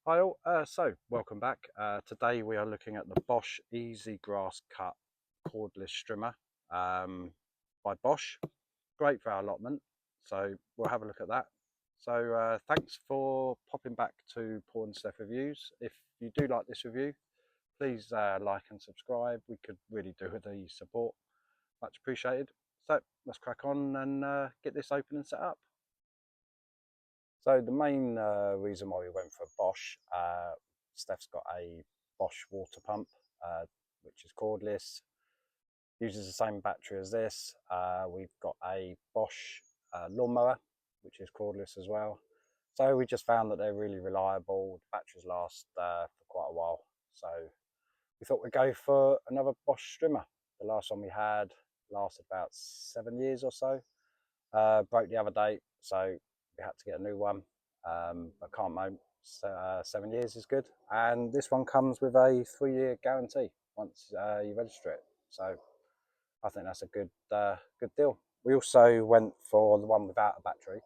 Hi all, so welcome back. Today we are looking at the Bosch EasyGrassCut Cordless Strimmer by Bosch. Great for our allotment, so we'll have a look at that. So thanks for popping back to Paul and Steph Reviews. If you do like this review, please like and subscribe. We could really do with the support, much appreciated. So let's crack on and get this open and set up. So the main reason why we went for Bosch, Steph's got a Bosch water pump, which is cordless, uses the same battery as this. We've got a Bosch lawnmower, which is cordless as well. So we just found that they're really reliable. The batteries last for quite a while. So we thought we'd go for another Bosch Strimmer. The last one we had lasted about 7 years or so. Broke the other day, so we had to get a new one. I can't moan, 7 years is good. And this one comes with a 3-year guarantee once you register it. So I think that's a good deal. We also went for the one without a battery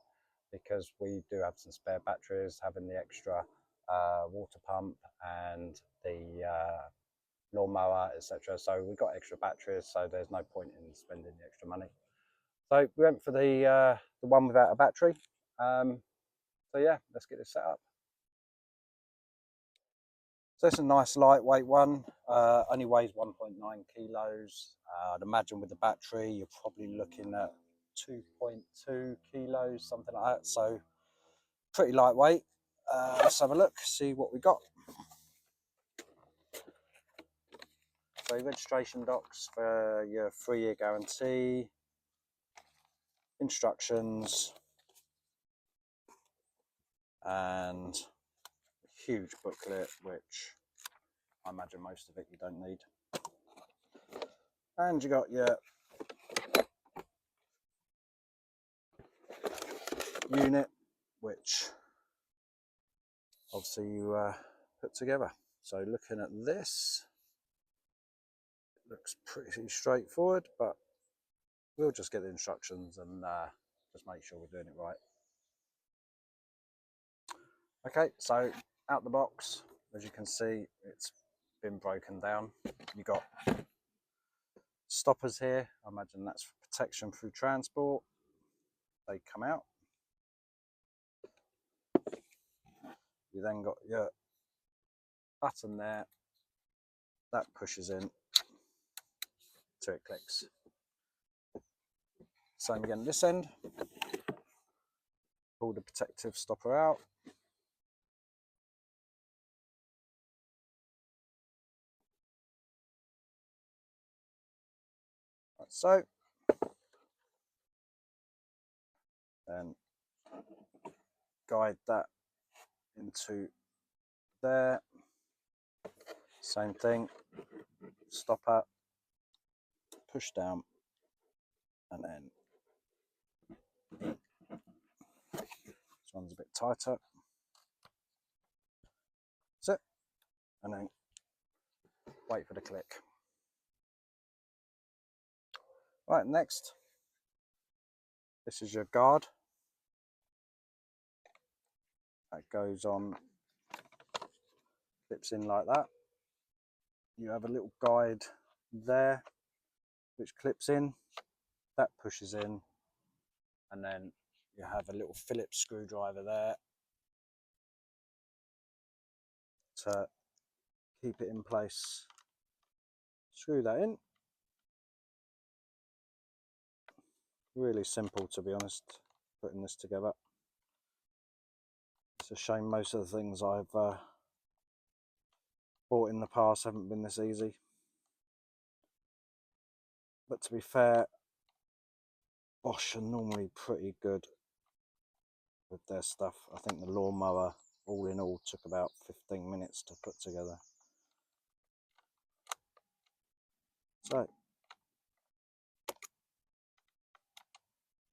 because we do have some spare batteries, having the extra water pump and the lawnmower, etc. So we got extra batteries, so there's no point in spending the extra money. So we went for the one without a battery. So yeah, let's get this set up. So it's a nice lightweight one, only weighs 1.9 kilos. I'd imagine with the battery, you're probably looking at 2.2 kilos, something like that. So pretty lightweight. Let's have a look, see what we got. So registration docs for your 3-year guarantee, instructions, and a huge booklet, which I imagine most of it you don't need. And you got your unit, which obviously you put together. So looking at this, it looks pretty straightforward, but we'll just get the instructions and just make sure we're doing it right. Okay, so out the box, as you can see, it's been broken down. You got stoppers here. I imagine that's for protection through transport. They come out. You then got your button there. That pushes in till it clicks. Same again this end. Pull the protective stopper out. Like so. Then guide that into there. Same thing. Stopper. Push down. And then this one's a bit tighter. That's it. And then wait for the click. Right, next, this is your guard. That goes on, clips in like that. You have a little guide there, which clips in, that pushes in, and then you have a little Phillips screwdriver there to keep it in place. Screw that in. Really simple, to be honest, putting this together. It's a shame most of the things I've bought in the past haven't been this easy. But to be fair, Bosch are normally pretty good with their stuff. I think the lawnmower, all in all, took about 15 minutes to put together. So,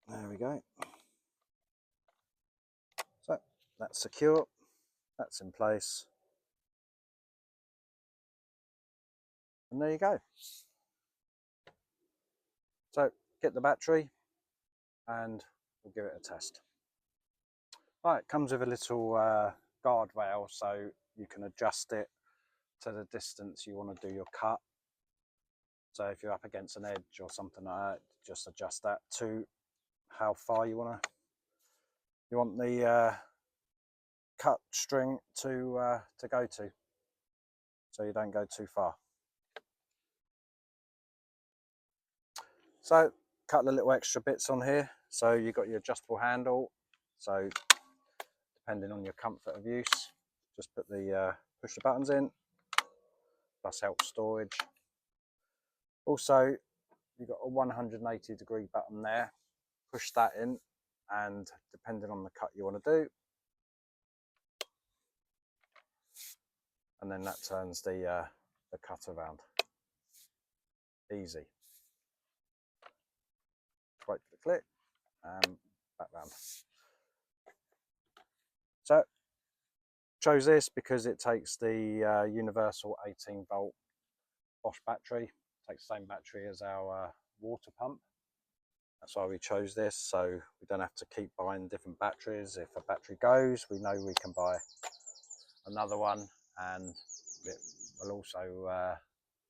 there we go. So, that's secure, that's in place. And there you go. So, get the battery and we'll give it a test. Right, it comes with a little guardrail, so you can adjust it to the distance you want to do your cut. So if you're up against an edge or something like that, just adjust that to how far you want the cut string to go to, so you don't go too far. So a couple of little extra bits on here. So you've got your adjustable handle, so depending on your comfort of use, just put the push the buttons in, plus help storage. Also, you've got a 180-degree button there, push that in, and depending on the cut you want to do, and then that turns the cut around. Easy. Wait for the click and back round. So chose this because it takes the universal 18-volt Bosch battery. Takes the same battery as our water pump. That's why we chose this, so we don't have to keep buying different batteries. If a battery goes, we know we can buy another one, and it will also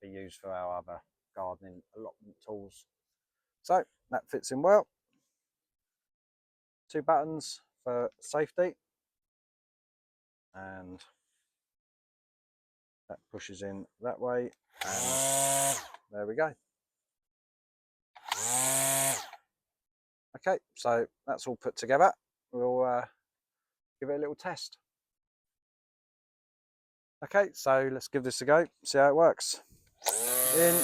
be used for our other gardening allotment tools. So that fits in well. 2 buttons for safety, and that pushes in that way, and there we go. Okay, so that's all put together. We'll give it a little test. Okay, so let's give this a go, see how it works. In.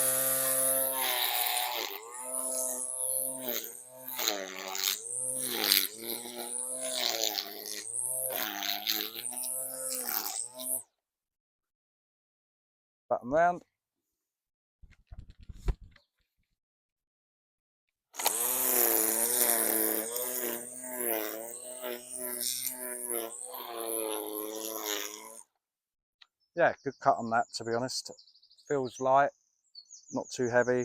Button round. Yeah, good cut on that, to be honest. Feels light, not too heavy.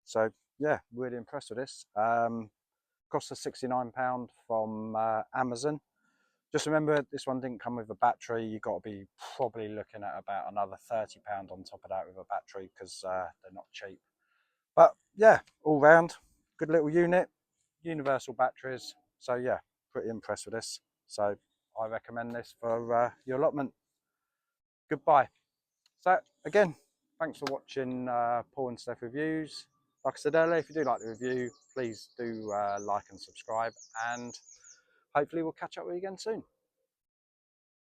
So yeah, really impressed with this. Cost us £69 from Amazon. Just remember, this one didn't come with a battery. You've got to be probably looking at about another £30 on top of that with a battery, because they're not cheap. But yeah, all round, good little unit, universal batteries. So yeah, pretty impressed with this. So I recommend this for your allotment. Goodbye. So again, thanks for watching Paul and Steph reviews. Like I said earlier, if you do like the review, please do like and subscribe, and hopefully we'll catch up with you again soon.